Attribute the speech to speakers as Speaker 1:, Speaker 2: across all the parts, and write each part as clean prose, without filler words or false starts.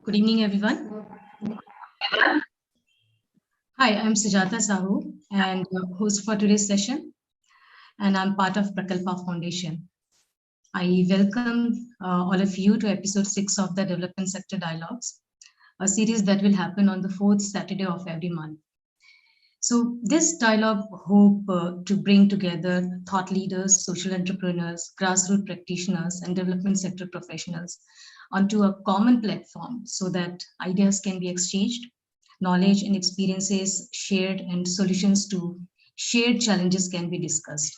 Speaker 1: Good evening, everyone. Hi, I'm Sujata Sahu and host for today's session, and I'm part of Prakalpa Foundation. I welcome all of you to episode 6 of the Development Sector Dialogues, a series that will happen on the fourth Saturday of every month. So this dialogue hope to bring together thought leaders, social entrepreneurs, grassroots practitioners, and development sector professionals onto a common platform so that ideas can be exchanged, knowledge and experiences shared, and solutions to shared challenges can be discussed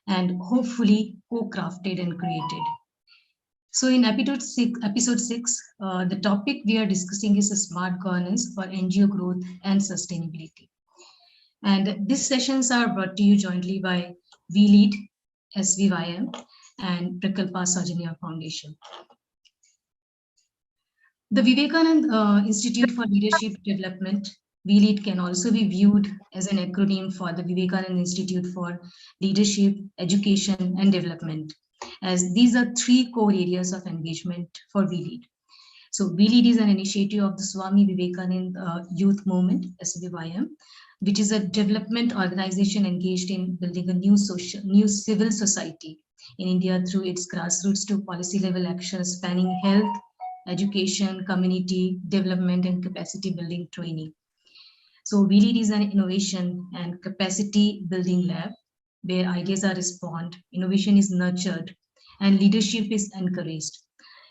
Speaker 1: and hopefully co-crafted and created. So in episode six, the topic we are discussing is smart governance for NGO growth and sustainability. And these sessions are brought to you jointly by VLEAD, SVYM, and Prakalpa Sajanya Foundation. The Vivekanand Institute for Leadership Development, VLEAD, can also be viewed as an acronym for the Vivekanand Institute for Leadership, Education, and Development, as these are three core areas of engagement for VLEAD. So VLEAD is an initiative of the Swami Vivekanand Youth Movement, SVYM, which is a development organization engaged in building a new civil society in India through its grassroots to policy level actions spanning health, education, community development, and capacity building training. So VLEAD is an innovation and capacity building lab where ideas are spawned, innovation is nurtured, and leadership is encouraged.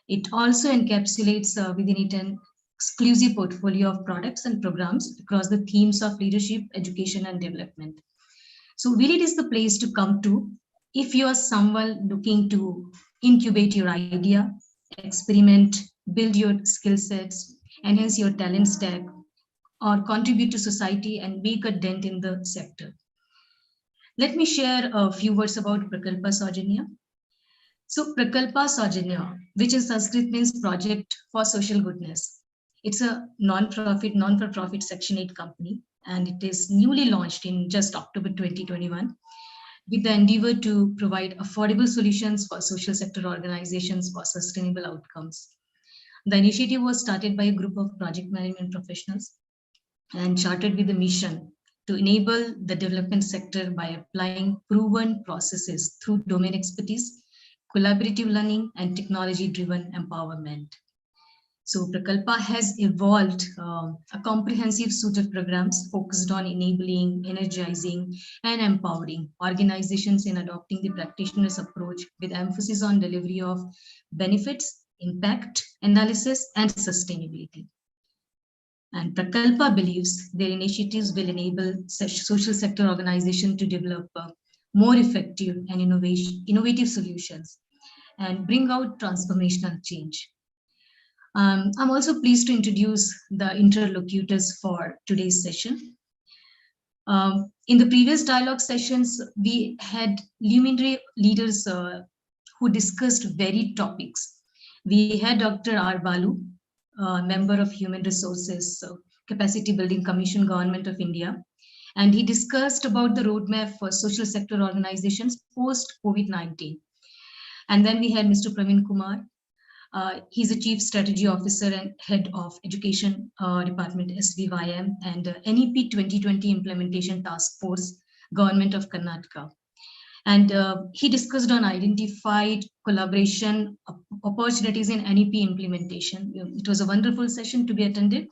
Speaker 1: It also encapsulates within it an exclusive portfolio of products and programs across the themes of leadership, education, and development. So VLEAD is the place to come to if you are someone looking to incubate your idea, experiment, build your skill sets, enhance your talent stack, or contribute to society and make a dent in the sector. Let me share a few words about Prakalpa Sajanya. So Prakalpa Sajanya, which in Sanskrit means project for social goodness. It's a non-for-profit Section 8 company, and it is newly launched in just October 2021 with the endeavor to provide affordable solutions for social sector organizations for sustainable outcomes. The initiative was started by a group of project management professionals and chartered with a mission to enable the development sector by applying proven processes through domain expertise, collaborative learning, and technology-driven empowerment. So Prakalpa has evolved a comprehensive suite of programs focused on enabling, energizing, and empowering organizations in adopting the practitioner's approach with emphasis on delivery of benefits, impact, analysis, and sustainability. And Prakalpa believes their initiatives will enable social sector organizations to develop more effective and innovative solutions and bring out transformational change. I'm also pleased to introduce the interlocutors for today's session. In the previous dialogue sessions, we had luminary leaders who discussed varied topics. We had Dr. R. Balu, member of Human Resources Capacity Building Commission, Government of India, and he discussed about the roadmap for social sector organizations post-COVID-19. And then we had Mr. Praveen Kumar. He's a Chief Strategy Officer and Head of Education Department, SVYM, and NEP 2020 Implementation Task Force, Government of Karnataka. And he discussed on identified collaboration opportunities in NEP implementation. It was a wonderful session to be attended.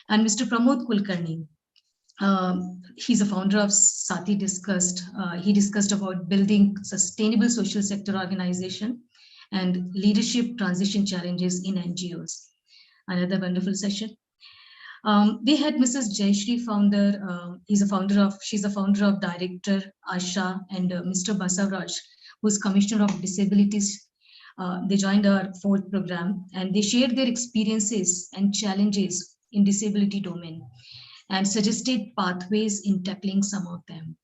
Speaker 1: And Mr. Pramod Kulkarni, he's a founder of Sati he discussed about building sustainable social sector organization and leadership transition challenges in NGOs. Another wonderful session. We had Mrs. Jayashree founder. She's a founder of Director Asha, and Mr. Basavraj, who's Commissioner of Disabilities. They joined our fourth program and they shared their experiences and challenges in disability domain and suggested pathways in tackling some of them.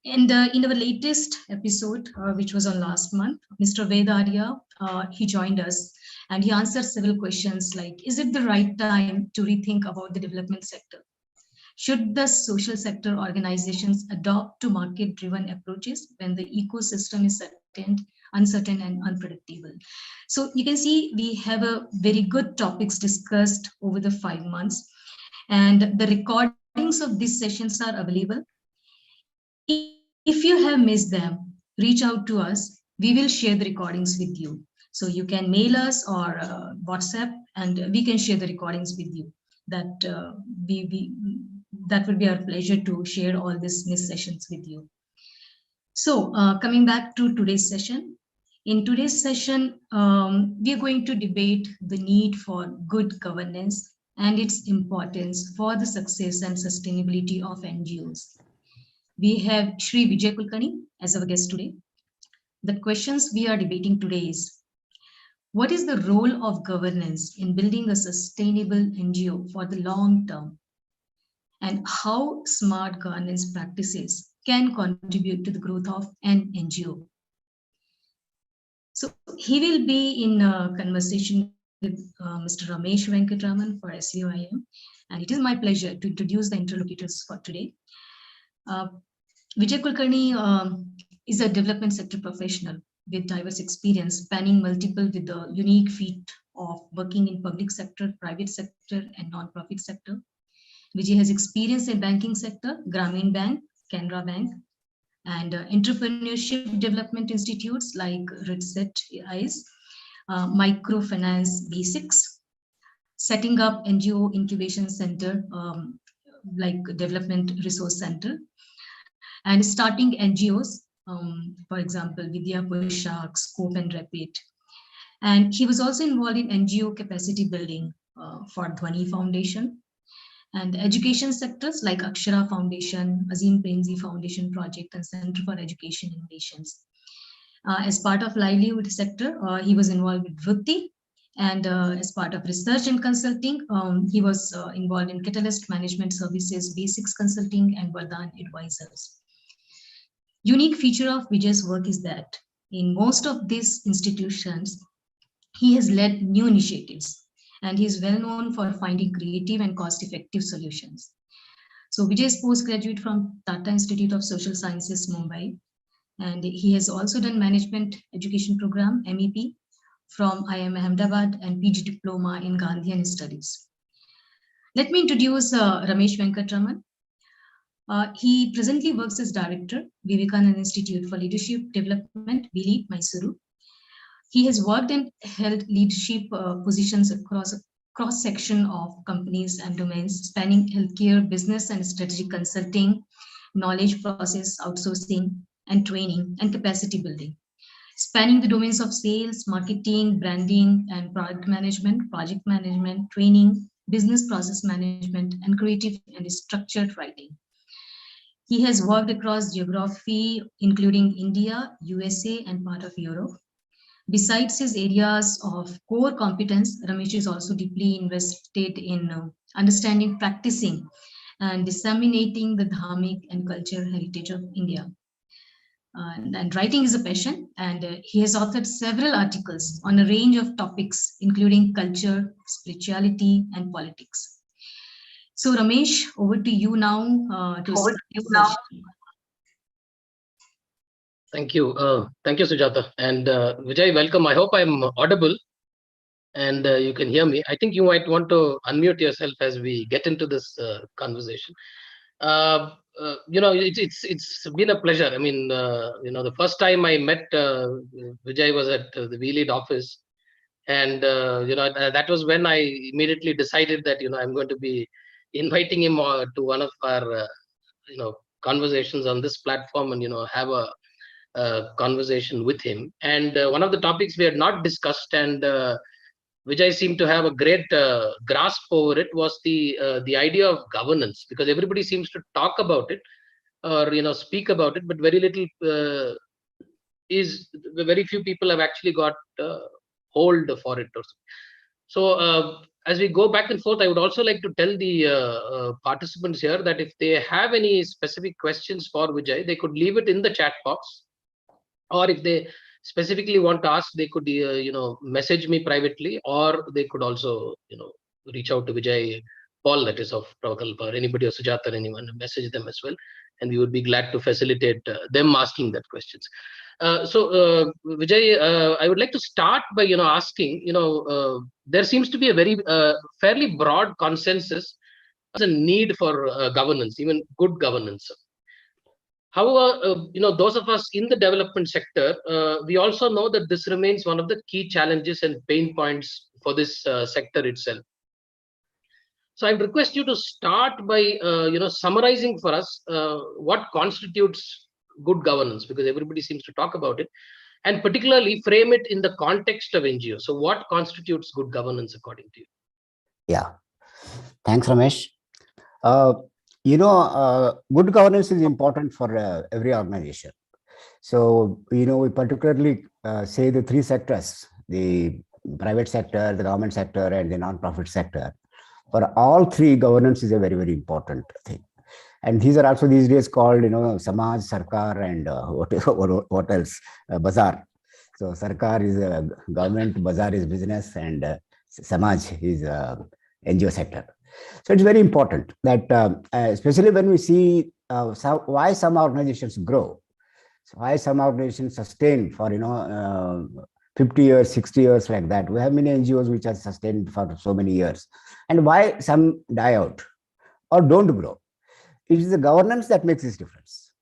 Speaker 1: And in our latest episode, which was on last month, Mr. Vedarya, he joined us and he answered several questions like, is it the right time to rethink about the development sector? Should the social sector organizations adopt to market-driven approaches when the ecosystem is uncertain and unpredictable? So you can see we have a very good topics discussed over the 5 months, and the recordings of these sessions are available. If you have missed them, reach out to us. We will share the recordings with you. So you can mail us or WhatsApp, and we can share the recordings with you. That that would be our pleasure to share all these missed sessions with you. So coming back to today's session. In today's session, we are going to debate the need for good governance and its importance for the success and sustainability of NGOs. We have Shri Vijay Kulkarni as our guest today. The questions we are debating today is, what is the role of governance in building a sustainable NGO for the long term? And how smart governance practices can contribute to the growth of an NGO? So he will be in a conversation with Mr. Ramesh Venkatraman for SVOIM, and it is my pleasure to introduce the interlocutors for today. Vijay Kulkarni is a development sector professional with diverse experience spanning multiple with the unique feat of working in public sector, private sector, and non-profit sector. Vijay has experience in banking sector, Grameen Bank, Canara Bank, and entrepreneurship development institutes like RITSET ICE, Microfinance Basics, setting up NGO incubation center like Development Resource Center, and starting NGOs, for example, Vidya Pushak, Scope, and Rapid. And he was also involved in NGO capacity building for Dhwani Foundation, and education sectors like Akshara Foundation, Azim Premji Foundation Project, and Center for Education Innovations. As part of livelihood sector, he was involved with Vritti, and as part of research and consulting, he was involved in Catalyst Management Services, Basics Consulting, and Vardhan Advisors. Unique feature of Vijay's work is that in most of these institutions, he has led new initiatives, and he is well known for finding creative and cost-effective solutions. So Vijay is postgraduate from Tata Institute of Social Sciences, Mumbai, and he has also done Management Education Program, MEP, from IIM Ahmedabad, and PG Diploma in Gandhian Studies. Let me introduce Ramesh Venkatraman. He presently works as Director, Vivekananda Institute for Leadership Development, VLEAD, Mysuru. He has worked and held leadership positions across a cross-section of companies and domains spanning healthcare, business and strategic consulting, knowledge process outsourcing and training, and capacity building, spanning the domains of sales, marketing, branding, and product management, project management, training, business process management, and creative and structured writing. He has worked across geography, including India, USA, and part of Europe. Besides his areas of core competence, Ramesh is also deeply invested in understanding, practicing, and disseminating the dharmic and cultural heritage of India. And writing is a passion, and he has authored several articles on a range of topics, including culture, spirituality, and politics. So, Ramesh, over to you now to start the session.
Speaker 2: Thank you, Sujata, and Vijay. Welcome. I hope I'm audible and you can hear me. I think you might want to unmute yourself as we get into this conversation. It's been a pleasure. I mean, the first time I met Vijay was at the VLEAD office, and that was when I immediately decided that I'm going to be inviting him to one of our conversations on this platform, and have a conversation with him. And one of the topics we had not discussed, and which I seem to have a great grasp over it, was the idea of governance, because everybody seems to talk about it or speak about it, but very little very few people have actually got hold for it. So as we go back and forth, I would also like to tell the participants here that if they have any specific questions for Vijay, they could leave it in the chat box, or if they specifically want to ask, they could message me privately, or they could also reach out to Vijay Paul, that is of Prakalpa, or anybody, or Sujata, or anyone, message them as well, and we would be glad to facilitate them asking that questions. Vijay, I would like to start by asking, there seems to be a very fairly broad consensus as a need for governance, even good governance. However, those of us in the development sector, we also know that this remains one of the key challenges and pain points for this sector itself. So I request you to start by, summarizing for us what constitutes good governance, because everybody seems to talk about it, and particularly frame it in the context of NGO. So what constitutes good governance according to you?
Speaker 3: Yeah, thanks, Ramesh. Good governance is important for every organization. So, we particularly say the three sectors, the private sector, the government sector, and the non-profit sector. For all three, governance is a very, very important thing. And these are also these days called, Samaj, Sarkar, and what else? Bazaar. So, Sarkar is government, Bazaar is business, and Samaj is NGO sector. So it's very important that, especially when we see why some organizations grow, so why some organizations sustain for 50 years, 60 years, like that. We have many NGOs which are sustained for so many years, and why some die out or don't grow. It is the governance that makes this difference.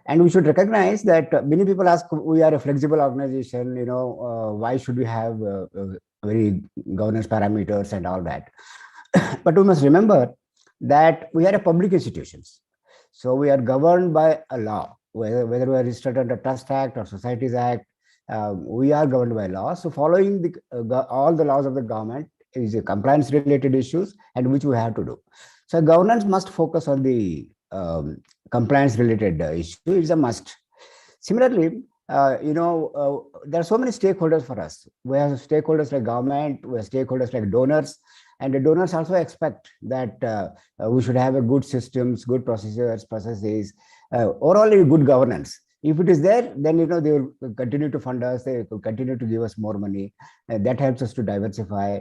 Speaker 3: And we should recognize that many people ask, we are a flexible organization, why should we have very governance parameters and all that? But we must remember that we are a public institutions. So we are governed by a law, whether we are registered under Trust Act or Societies Act, we are governed by law. So following all the laws of the government is a compliance related issues, and which we have to do. So governance must focus on the compliance related issue. It's a must. Similarly, there are so many stakeholders for us. We have stakeholders like government, we have stakeholders like donors, and the donors also expect that we should have a good systems, good processes, overall good governance. If it is there, then they will continue to fund us, they will continue to give us more money, and that helps us to diversify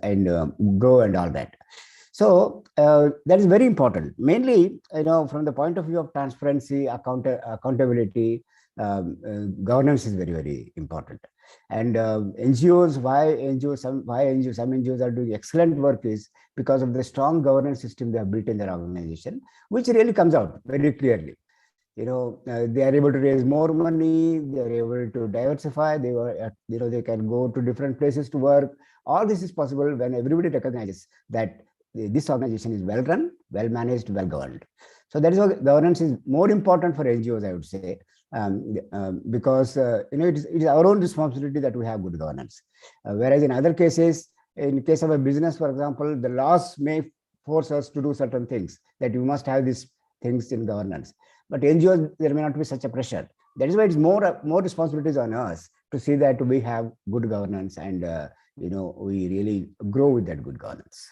Speaker 3: and grow and all that. So that is very important. Mainly, from the point of view of transparency, accountability, governance is very, very important. And NGOs, some NGOs are doing excellent work is because of the strong governance system they have built in their organization, which really comes out very clearly. They are able to raise more money, they are able to diversify, they can go to different places to work. All this is possible when everybody recognizes that this organization is well run, well managed, well governed. So that is why governance is more important for NGOs, I would say, because it is our own responsibility that we have good governance. Whereas in other cases, in case of a business, for example, the laws may force us to do certain things, that you must have these things in governance. But NGOs, there may not be such a pressure. That is why it's more responsibilities on us to see that we have good governance, and we really grow with that good governance.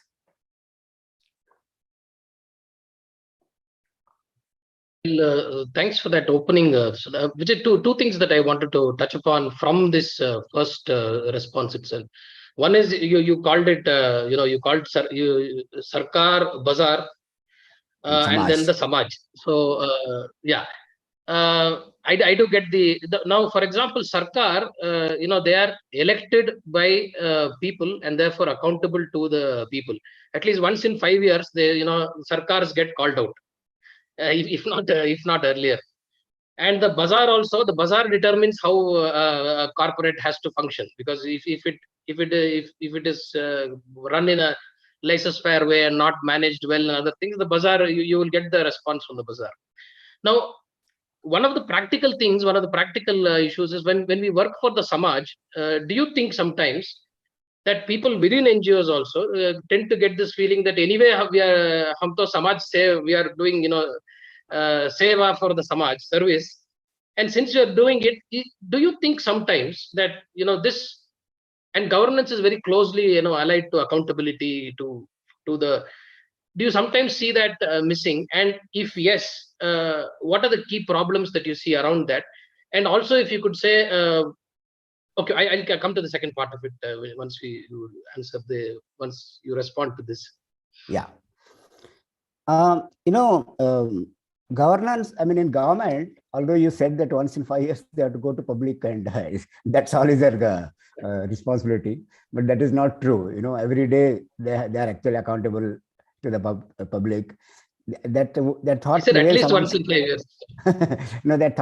Speaker 2: Well, thanks for that opening. Vijay, two things that I wanted to touch upon from this first response itself. One is you called it, you called Sarkar, Bazaar, and then the Samaj. So I do get now. For example, Sarkar, they are elected by people and therefore accountable to the people. At least once in 5 years, Sarkars get called out. If not earlier. And the bazaar determines how a corporate has to function, because if it is run in a laissez-faire way and not managed well and other things, the bazaar, you will get the response from the bazaar. Now, one of the practical issues is when we work for the Samaj, do you think sometimes that people within NGOs also tend to get this feeling that anyway we are Samaj we are doing seva for the Samaj service, and since you are doing it, do you think sometimes that this, and governance is very closely allied to accountability to the, do you sometimes see that missing, and if yes, what are the key problems that you see around that? And also if you could say, okay, I'll come to the second part of it once you respond to this.
Speaker 3: Yeah. Governance, I mean, in government, although you said that once in 5 years they have to go to public and that's all is their responsibility, but that is not true. Every day they are actually accountable to the public. That
Speaker 2: I
Speaker 3: thought
Speaker 2: said at
Speaker 3: prevails
Speaker 2: least
Speaker 3: among
Speaker 2: once in 5 years.
Speaker 3: that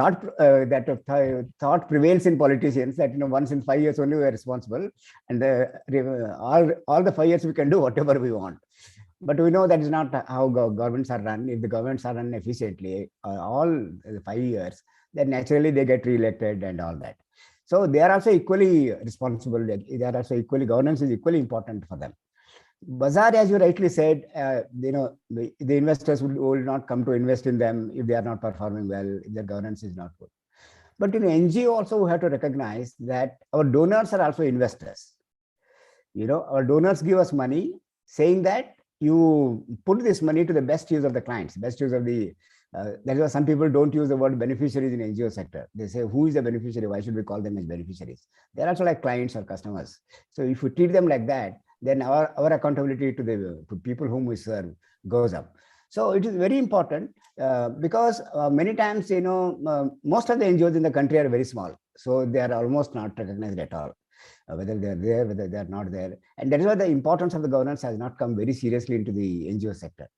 Speaker 3: thought prevails in politicians that once in 5 years only we are responsible, and all the 5 years we can do whatever we want. But we know that is not how governments are run. If the governments are run efficiently all the 5 years, then naturally they get re-elected and all that. So they are also equally responsible. They are also equally, governance is equally important for them. Bazaar, as you rightly said, the investors will not come to invest in them if they are not performing well, if their governance is not good. But in NGO also we have to recognize that our donors are also investors. Our donors give us money saying that you put this money to the best use of the clients, best use of the, that is why some people don't use the word beneficiaries in NGO sector. They say, who is the beneficiary? Why should we call them as beneficiaries? They're also like clients or customers. So if we treat them like that, then our accountability to people whom we serve goes up. So it is very important because many times, most of the NGOs in the country are very small. So they are almost not recognized at all. Whether they're there, whether they're not there. And that is why the importance of the governance has not come very seriously into the NGO sector.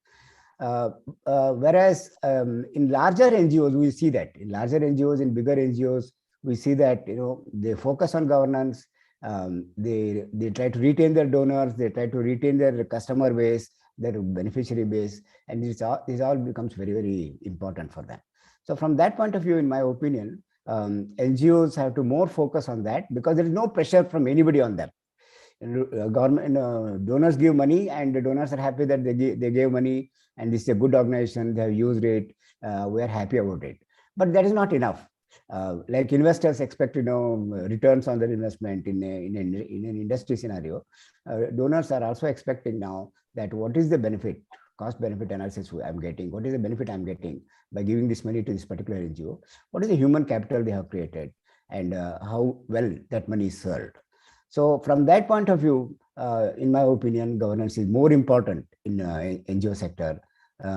Speaker 3: Whereas in larger NGOs, we see that. In larger NGOs, in bigger NGOs, we see that they focus on governance. They try to retain their donors. They try to retain their customer base, their beneficiary base. And this all becomes very, very important for them. So from that point of view, in my opinion, NGOs have to more focus on that because there is no pressure from anybody on them. Government donors give money, and the donors are happy that they gave money, and this is a good organization. They have used it. We are happy about it. But that is not enough. Like investors expect returns on their investment in an industry scenario. Donors are also expecting now that what is the benefit, cost benefit analysis I'm getting, what is the benefit I'm getting by giving this money to this particular NGO, what is the human capital they have created, and how well that money is served. So from that point of view, in my opinion, governance is more important in NGO sector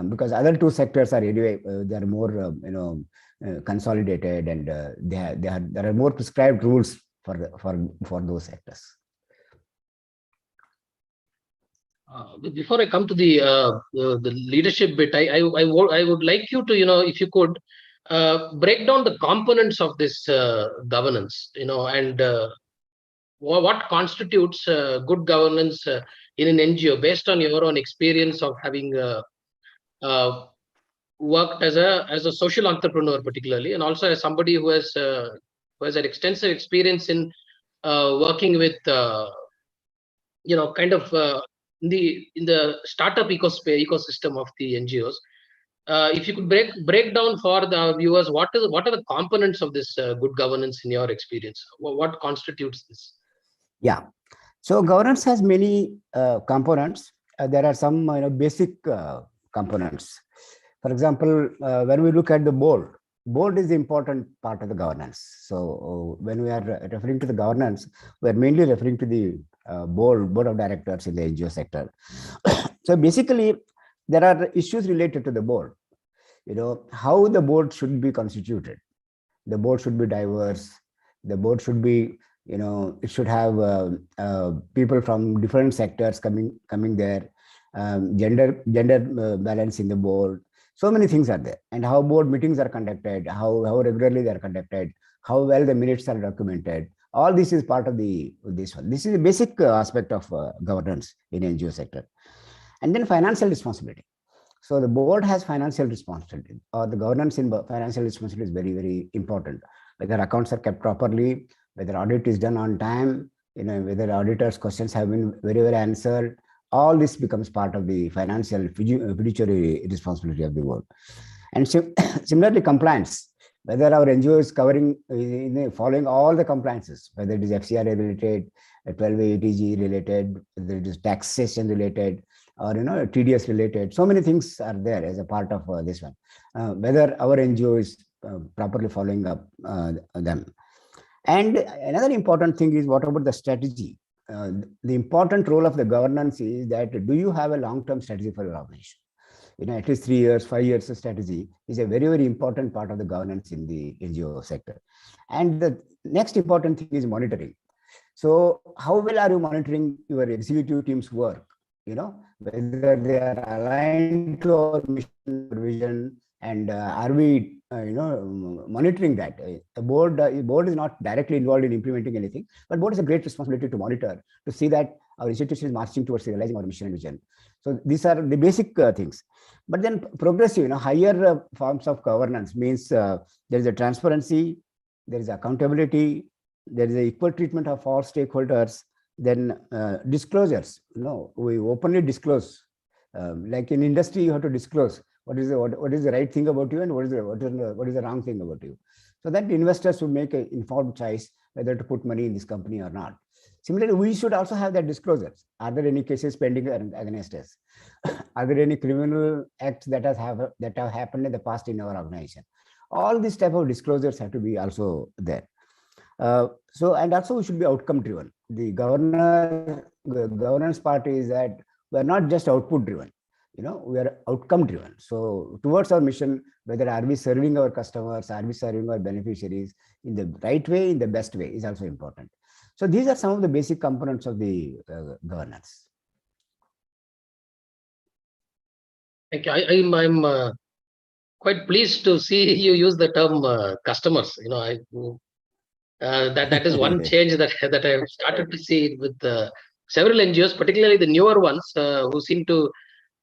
Speaker 3: because other two sectors are anyway they are more consolidated, and there are more prescribed rules for those sectors.
Speaker 2: Before I come to the leadership bit, I would like you to if you could break down the components of this governance, and what constitutes good governance in an NGO based on your own experience of having worked as a social entrepreneur particularly, and also as somebody who has had extensive experience in working with kind of in the startup ecosystem of the NGOs. If you could break down for the viewers, what are the components of this good governance in your experience? What constitutes this?
Speaker 3: Yeah, so governance has many components. There are some basic components. For example, when we look at the board is the important part of the governance. So when we are referring to the governance, we are mainly referring to the board of directors in the NGO sector. So basically, there are issues related to the board. How the board should be constituted. The board should be diverse. The board should be, it should have people from different sectors coming there. Gender balance in the board. So many things are there, and how board meetings are conducted, how regularly they are conducted, how well the minutes are documented. All this is part of this one. This is a basic aspect of governance in NGO sector. And then financial responsibility. So the board has financial responsibility, or the governance in financial responsibility is very, very important. Whether accounts are kept properly, whether audit is done on time, whether auditors' questions have been very well answered. All this becomes part of the financial fiduciary responsibility of the board. And similarly, compliance, whether our NGO is following all the compliances, whether it is FCRA related, 12A ETG related, whether it is taxation related, or TDS related. So many things are there as a part of this one. Whether our NGO is properly following up them. And another important thing is, what about the strategy? the important role of the governance is that do you have a long-term strategy for your organization? At least 3 years, 5 years of strategy is a very, very important part of the governance in the NGO sector. And the next important thing is monitoring. So how well are you monitoring your executive team's work? Whether they are aligned to our mission vision, and are we, monitoring that? The board is not directly involved in implementing anything, but board has a great responsibility to monitor, to see that our institution is marching towards realizing our mission and vision. So these are the basic things. But then progressive, higher forms of governance means there is a transparency, there is accountability, there is a equal treatment of all stakeholders, then disclosures. We openly disclose. Like in industry, you have to disclose what is the right thing about you and what is the wrong thing about you, so that investors will make an informed choice whether to put money in this company or not. Similarly, we should also have that disclosures. Are there any cases pending against us? Are there any criminal acts that have happened in the past in our organization? All these type of disclosures have to be also there. And also we should be outcome driven. The governance part is that we are not just output driven, we are outcome driven. So towards our mission, whether are we serving our customers, are we serving our beneficiaries in the right way, in the best way, is also important. So these are some of the basic components of the governance.
Speaker 2: Thank you. I'm quite pleased to see you use the term customers. That is one change that I have started to see with several NGOs, particularly the newer ones, who seem to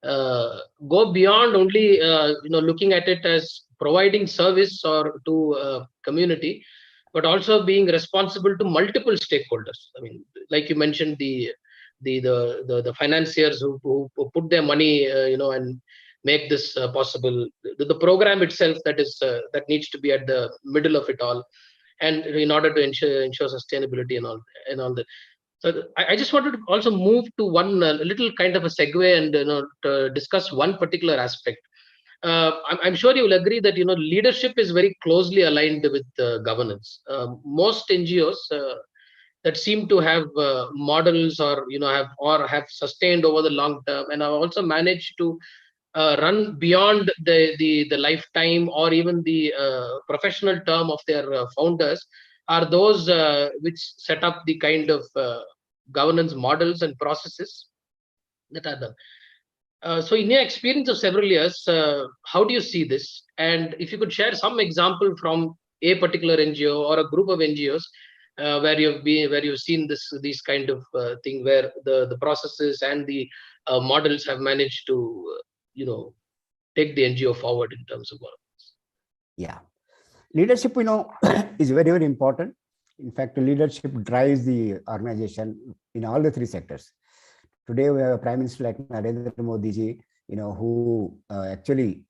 Speaker 2: go beyond only looking at it as providing service or to community, but also being responsible to multiple stakeholders. I mean, like you mentioned, the financiers who put their money, and make this possible. The program itself that needs to be at the middle of it all, and in order to ensure sustainability and all that. So I just wanted to also move to one little kind of a segue and to discuss one particular aspect. I'm sure you will agree that leadership is very closely aligned with governance. Most NGOs that seem to have models or have sustained over the long term and have also managed to run beyond the lifetime or even the professional term of their founders are those which set up the kind of governance models and processes that are done. So in your experience of several years, how do you see this? And if you could share some example from a particular NGO or a group of NGOs where you've seen these kind of thing, where the processes and the models have managed to take the NGO forward in terms of work.
Speaker 3: Yeah, leadership, is very, very important. In fact, leadership drives the organization in all the three sectors. Today, we have a Prime Minister like Narendra Modi ji, who actually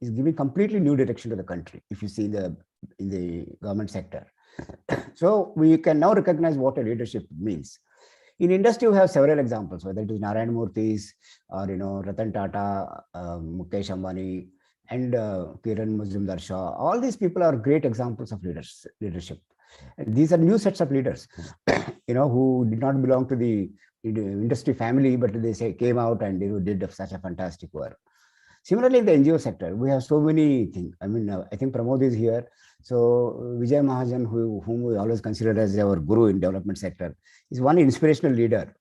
Speaker 3: is giving completely new direction to the country. If you see in the government sector, so we can now recognize what a leadership means. In industry, we have several examples, whether it is Narayan Murthy's or Ratan Tata, Mukesh Ambani, and Kiran Mazumdar Shah. All these people are great examples of leadership. And these are new sets of leaders, who did not belong to the industry family, but they came out and did such a fantastic work. Similarly, in the NGO sector, we have so many things. I mean, I think Pramod is here. So Vijay Mahajan, whom we always consider as our guru in development sector, is one inspirational leader,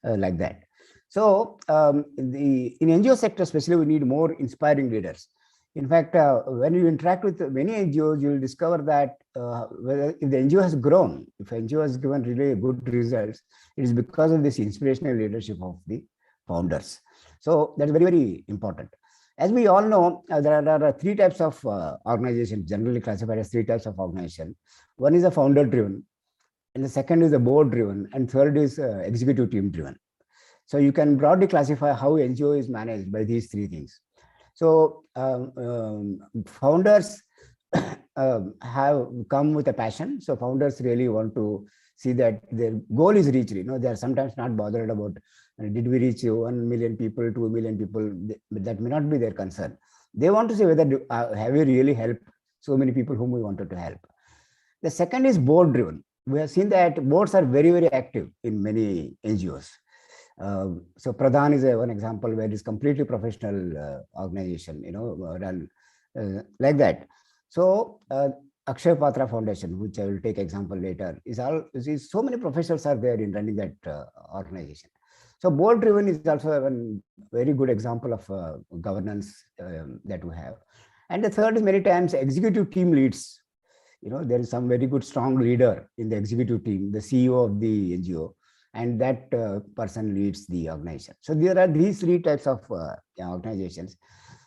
Speaker 3: like that. So in NGO sector, especially, we need more inspiring leaders. In fact, when you interact with many NGOs, you will discover that if the NGO has grown, if NGO has given really good results, it is because of this inspirational leadership of the founders. So that's very, very important. As we all know, there are three types of organizations, generally classified as three types of organization. One is a founder-driven, and the second is a board-driven, and third is executive team-driven. So you can broadly classify how NGO is managed by these three things. So founders have come with a passion. So founders really want to see that their goal is reached. They are sometimes not bothered about did we reach 1 million people, 2 million people. That may not be their concern. They want to see whether have we really helped so many people whom we wanted to help. The second is board driven. we have seen that boards are very, very active in many NGOs. So Pradhan is one example where it's completely professional organization, run like that. So Akshay Patra Foundation, which I will take example later, is so many professionals are there in running that organization. So board driven is also a very good example of governance that we have. And the third is many times executive team leads. There is some very good strong leader in the executive team, the CEO of the NGO, and that person leads the organization. So there are these three types of organizations.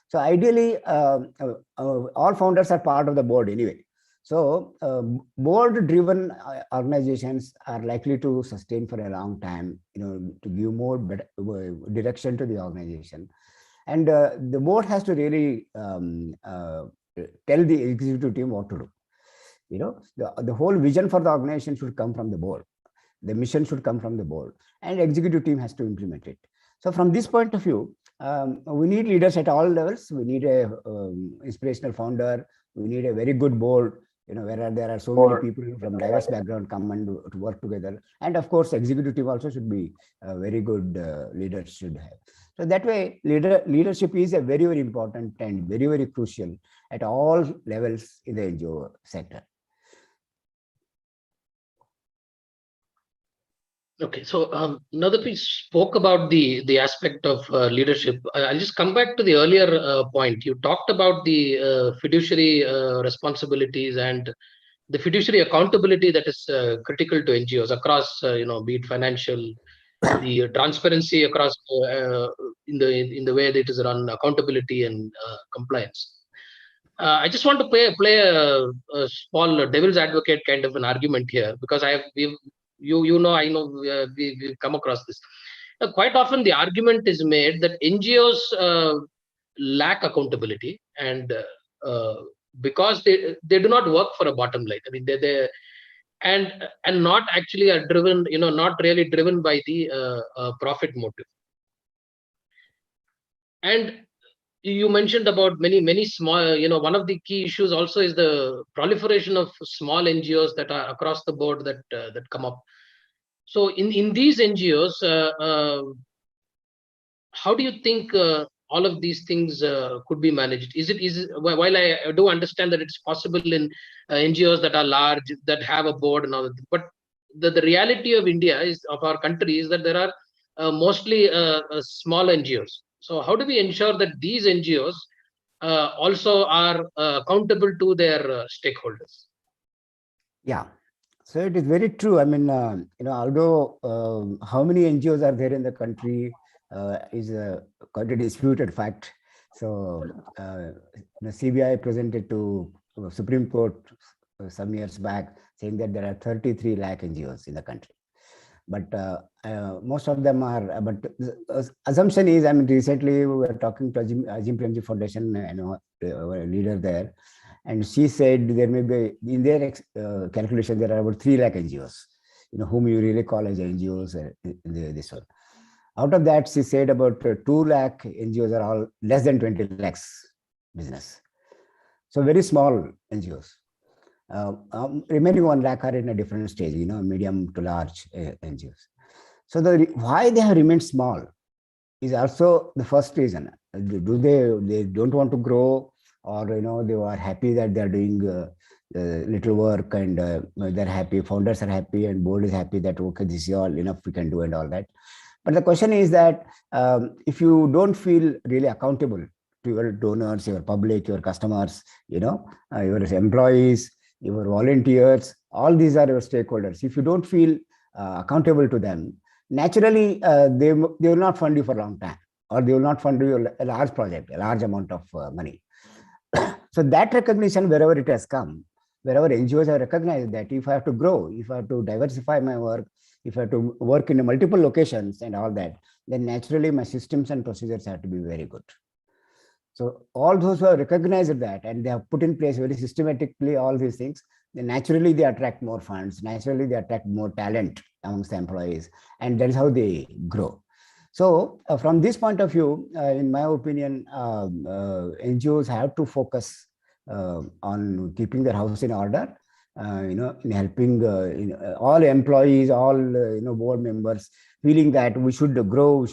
Speaker 3: So ideally, all founders are part of the board anyway. So board-driven organizations are likely to sustain for a long time, to give more direction to the organization. And the board has to really tell the executive team what to do. The whole vision for the organization should come from the board. The mission should come from the board, and the executive team has to implement it. So from this point of view, we need leaders at all levels. We need a inspirational founder. We need a very good board, where there are so many people from diverse background come and to work together. And of course, executive team also should be very good leaders should have. So that way, leadership is a very, very important and very, very crucial at all levels in the NGO sector.
Speaker 2: Okay, so now that we spoke about the aspect of leadership, I'll just come back to the earlier point. You talked about the fiduciary responsibilities and the fiduciary accountability that is critical to NGOs across, be it financial, the transparency across in the way that it is run, accountability and compliance. I just want to play a small devil's advocate kind of an argument here, because I know we've come across this. Quite often the argument is made that NGOs lack accountability, and because they do not work for a bottom line. I mean, they and not actually are driven, not really driven by the profit motive. And you mentioned about many small, one of the key issues also is the proliferation of small NGOs that are across the board that come up. So in these NGOs, how do you think all of these things could be managed? Is it while I do understand that it's possible in NGOs that are large, that have a board and all, but the reality of India of our country is that there are mostly small NGOs. So how do we ensure that these NGOs also are accountable to their stakeholders?
Speaker 3: Yeah, so it is very true. I mean, although how many NGOs are there in the country is quite a disputed fact. So the CBI presented to Supreme Court some years back saying that there are 33 lakh NGOs in the country. But most of them are, but the assumption is, I mean, recently we were talking to Ajim Premji Foundation, a leader there, and she said there may be, in their calculation, there are about 3 lakh NGOs, whom you really call as NGOs in this one. Out of that, she said about 2 lakh NGOs are all less than 20 lakhs business. So very small NGOs. Remaining 1 lakh are in a different stage, medium to large NGOs. So why they have remained small is also the first reason. Do they don't want to grow, or they are happy that they are doing little work, and they're happy, founders are happy, and board is happy that okay, this is all enough we can do and all that. But the question is that if you don't feel really accountable to your donors, your public, your customers, your employees, your volunteers, all these are your stakeholders. If you don't feel accountable to them, naturally they will not fund you for a long time, or they will not fund you a large project, a large amount of money. So that recognition, wherever it has come, wherever NGOs have recognized that if I have to grow, if I have to diversify my work, if I have to work in multiple locations and all that, then naturally my systems and procedures have to be very good. So all those who have recognized that and they have put in place very systematically all these things, then naturally they attract more funds, naturally they attract more talent amongst the employees, and that is how they grow. So from this point of view, in my opinion, NGOs have to focus on keeping their house in order in helping all employees, all board members, feeling that we should grow,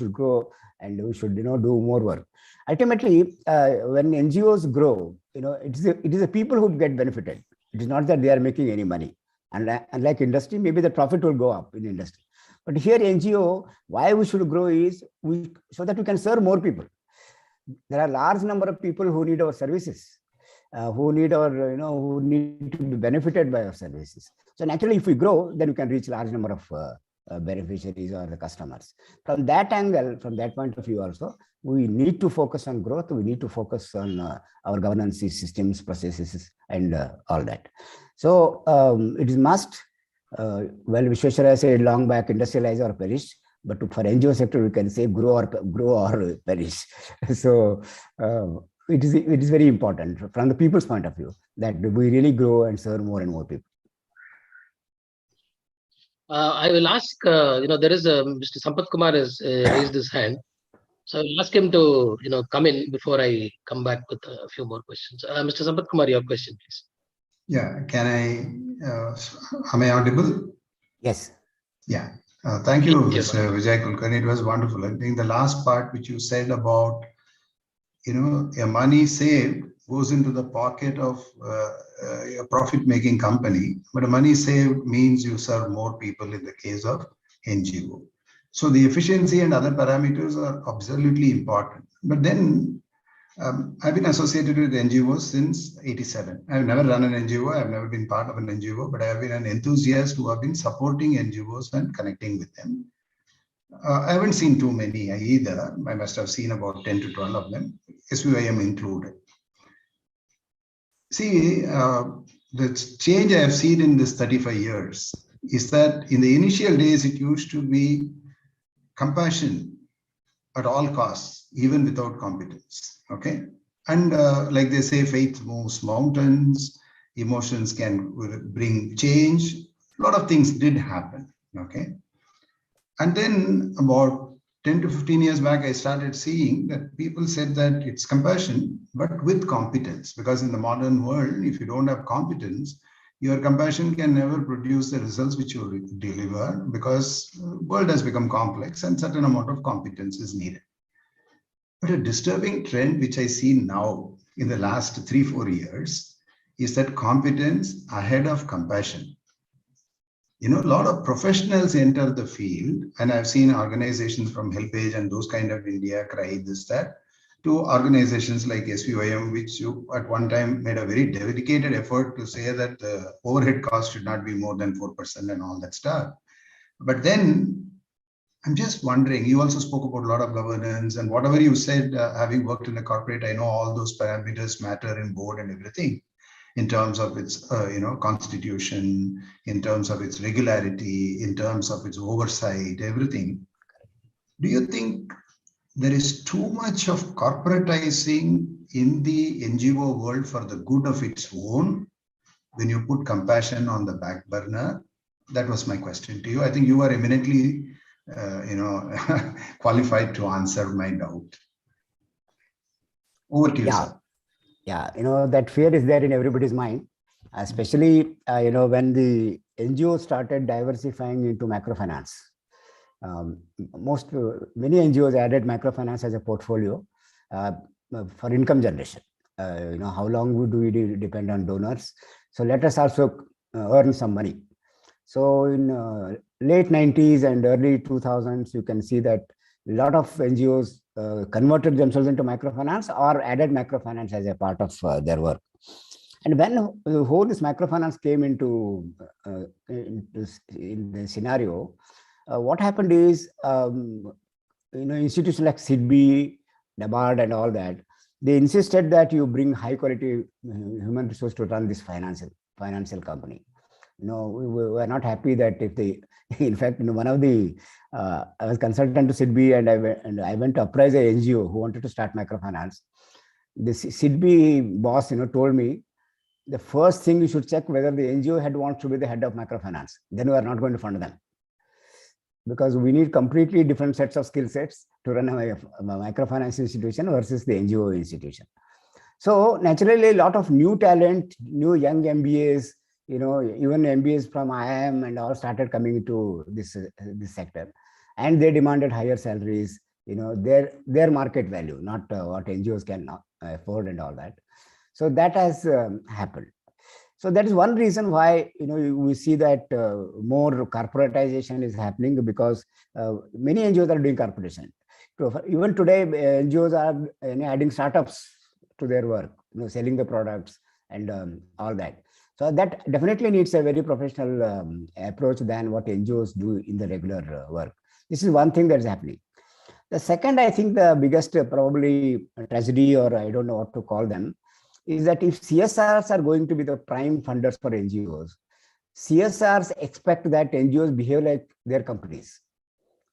Speaker 3: and we should do more work. Ultimately, when NGOs grow, it is the people who get benefited. It is not that they are making any money. And unlike industry, maybe the profit will go up in industry. But here NGO, why we should grow is so that we can serve more people. There are large number of people who need our services, who need who need to be benefited by our services. So naturally, if we grow, then we can reach large number of beneficiaries or the customers. From that angle, from that point of view also, we need to focus on growth. We need to focus on our governance systems, processes, and all that. So it is must. Well, Vishweshwara said long back, industrialize or perish. But for NGO sector, we can say grow or perish. So it is very important from the people's point of view that we really grow and serve more and more people.
Speaker 2: I will ask, there is Mr. Sampath Kumar has raised his hand. So I'll ask him to, come in before I come back with a few more questions. Mr. Sampath Kumar, your question, please.
Speaker 4: Yeah, am I audible?
Speaker 3: Yes.
Speaker 4: Yeah. Thank you, Mr. Vijay Kulkarni. It was wonderful. I think the last part which you said about, a money saved goes into the pocket of a profit-making company, but a money saved means you serve more people in the case of NGO. So the efficiency and other parameters are absolutely important. But then I've been associated with NGOs since '87. I've never run an NGO. I've never been part of an NGO, but I have been an enthusiast who have been supporting NGOs and connecting with them. I haven't seen too many either. I must have seen about 10 to 12 of them, SVIM included. See, the change I have seen in this 35 years is that in the initial days, it used to be compassion at all costs, even without competence. Okay. And like they say, faith moves mountains, emotions can bring change. A lot of things did happen. Okay. And then about 10 to 15 years back, I started seeing that people said that it's compassion, but with competence, because in the modern world, if you don't have competence, your compassion can never produce the results which you deliver, because the world has become complex and certain amount of competence is needed. But a disturbing trend which I see now in the last 3-4 years is that competence ahead of compassion. A lot of professionals enter the field, and I've seen organizations from HelpAge and those kind of India cry this, that, to organizations like SVIM, which at one time made a very dedicated effort to say that the overhead cost should not be more than 4% and all that stuff. But then I'm just wondering, you also spoke about a lot of governance, and whatever you said, having worked in a corporate, I know all those parameters matter in board and everything, in terms of its constitution, in terms of its regularity, in terms of its oversight, everything. Do you think there is too much of corporatizing in the NGO world for the good of its own when you put compassion on the back burner? That was my question to you. I think you are eminently qualified to answer my doubt. Over to you, sir.
Speaker 3: Yeah, that fear is there in everybody's mind, especially, when the NGO started diversifying into microfinance. Many NGOs added microfinance as a portfolio for income generation. How long do we depend on donors? So let us also earn some money. So in late 90s and early 2000s, you can see that a lot of NGOs converted themselves into microfinance or added microfinance as a part of their work. And when the whole this microfinance came into in the scenario, what happened is, institutions like SIDBI, NABARD and all that, they insisted that you bring high quality human resource to run this financial company. We were not happy that if they, in fact, one of the, I was consultant to SIDBI, and I went to apprise a NGO who wanted to start microfinance. The SIDBI boss, told me, the first thing you should check whether the NGO head wants to be the head of microfinance. Then we are not going to fund them, because we need completely different sets of skill sets to run a microfinance institution versus the NGO institution. So naturally, a lot of new talent, new young MBAs, even MBAs from IIM and all started coming into this sector, and they demanded higher salaries, their market value, not what NGOs can afford and all that. So that has happened. So that is one reason why we see that more corporatization is happening, because many NGOs are doing corporation. So even today, NGOs are adding startups to their work, selling the products and all that. So that definitely needs a very professional approach than what NGOs do in the regular work. This is one thing that is happening. The second, I think the biggest probably tragedy, or I don't know what to call them, is that if CSRs are going to be the prime funders for NGOs, CSRs expect that NGOs behave like their companies,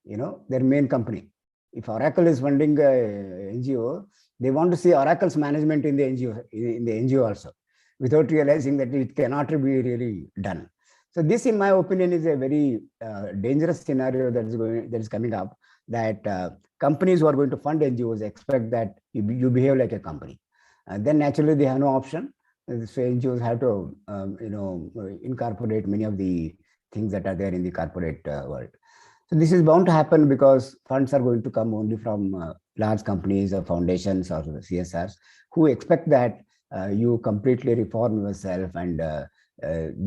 Speaker 3: their main company. If Oracle is funding a NGO, they want to see Oracle's management in the NGO also, without realizing that it cannot be really done. So this, in my opinion, is a very dangerous scenario that is coming up, that companies who are going to fund NGOs expect that you behave like a company. Then naturally they have no option. So NGOs have to, incorporate many of the things that are there in the corporate world. So this is bound to happen because funds are going to come only from large companies or foundations or CSRs who expect that you completely reform yourself and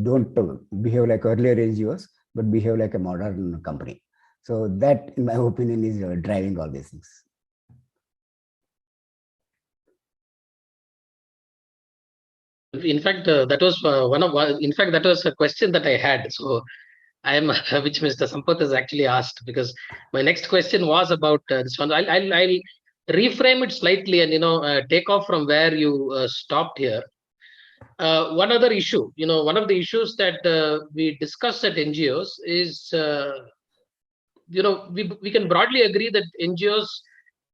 Speaker 3: don't behave like earlier NGOs, but behave like a modern company. So that, in my opinion, is driving all these things.
Speaker 2: In fact, that was that was a question that I had. So I am, which Mr. Sampath has actually asked, because my next question was about this one. I'll reframe it slightly and take off from where you stopped here. One other issue, one of the issues that we discuss at NGOs is, we can broadly agree that NGOs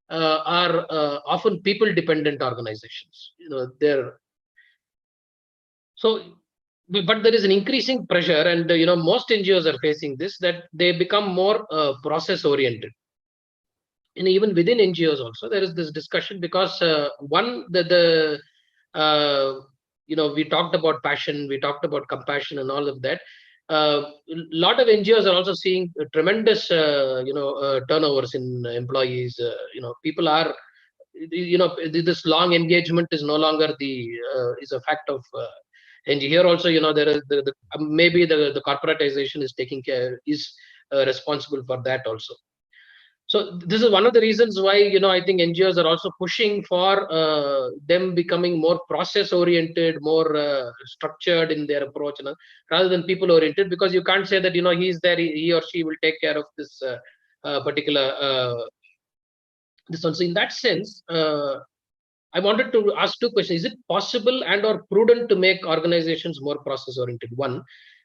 Speaker 2: are often people-dependent organizations. But there is an increasing pressure, and most NGOs are facing this, that they become more process-oriented. And even within NGOs also, there is this discussion because we talked about passion, we talked about compassion, and all of that. A lot of NGOs are also seeing tremendous, turnovers in employees. People are, this long engagement is no longer is a fact of. And here also, there is maybe the corporatization is responsible for that also. So this is one of the reasons why I think NGOs are also pushing for them becoming more process oriented, more structured in their approach, rather than people oriented, because you can't say that he's there, he or she will take care of this particular this one. So in that sense, I wanted to ask two questions. Is it possible and or prudent to make organizations more process oriented? One.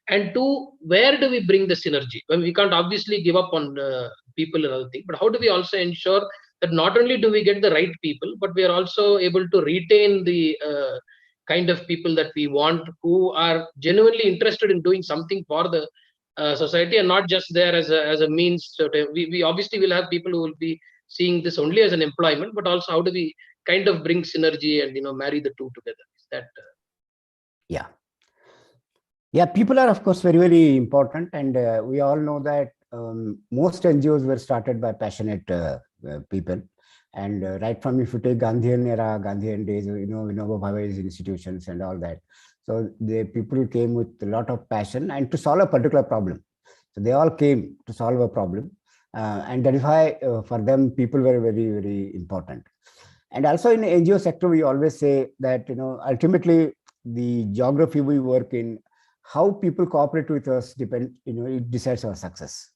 Speaker 2: And two, where do we bring the synergy? When we can't obviously give up on people and other things, but how do we also ensure that not only do we get the right people, but we are also able to retain the kind of people that we want, who are genuinely interested in doing something for the society, and not just there as a means. We obviously will have people who will be seeing this only as an employment, but also how do we kind of bring synergy and marry the two together? Is that
Speaker 3: yeah, people are of course very, very important, and we all know that most NGOs were started by passionate people, and right from, if you take Gandhian era, Gandhian days, Vinoba Bhave's institutions and all that. So the people came with a lot of passion and to solve a particular problem. So they all came to solve a problem, and that is why for them people were very, very important. And also in the NGO sector, we always say that ultimately the geography we work in, how people cooperate with us it decides our success.